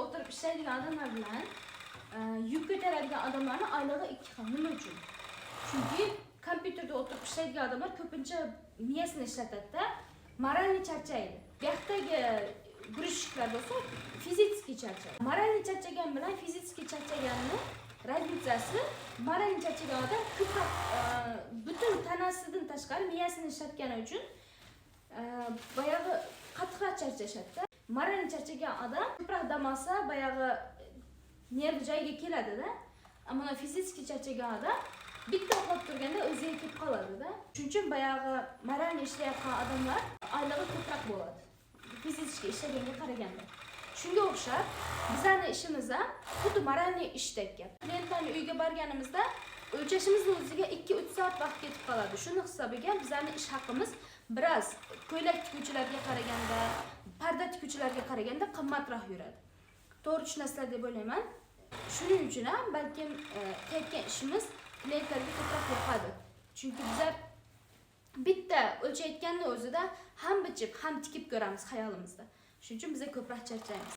o'tirib ishlaydigan odamlar bilan yuk ko'taradigan odamlarni oylig'i 2 xil. Nima uchun? Chunki kompyuterda o'tirib ishlaydigan odamlar ko'pincha miyasini ishlatadi-da, moralniy charchaydi. Bu yoqdagi grushiklar bo'lsa, fizический charchaydi. Moralniy charchagan bilan fizический charchaganni razницasi, moralniy charchagan odam ko'proq butun tanasidan tashqari miyasini ishlatgani uchun bayog'i qattiqroq charchashadi-da. Moralniy charchagan odam ko'proq dam olsa, bayog'i nerv joyiga keladi-da. Ammo fizический charchagan odam bitta uxlab turganda o'ziga kelib qoladi-da. Shuning uchun bayog'i moralniy ishlayotgan odamlar oylig'i ko'proq bo'ladi. Fizический ishlaganga qaraganda. Shunga o'xshab, bizning ishimiz ham xuddi moralniy ishdek gap. Klientlarning uyiga borganimizda o'lchashimizning o'ziga 2-3 soat vaqt ketib qoladi. Shuni hisobiga bizning ish haqimiz biroz ko'ylak tikuvchilarga qaraganda, parda tikuvchilarga qaraganda qimmatroq yuradi. To'g'ri tushunasizlar deb o'ylayman. Shuning uchun ham balkim qilayotgan ishimiz klientlarga ko'proq yoqadi. Chunki bizlar bitta o'lchayotganning o'zida ham bichib, ham tikib ko'ramiz xayolimizda. Shuning uchun biz ko'proq charchaymiz.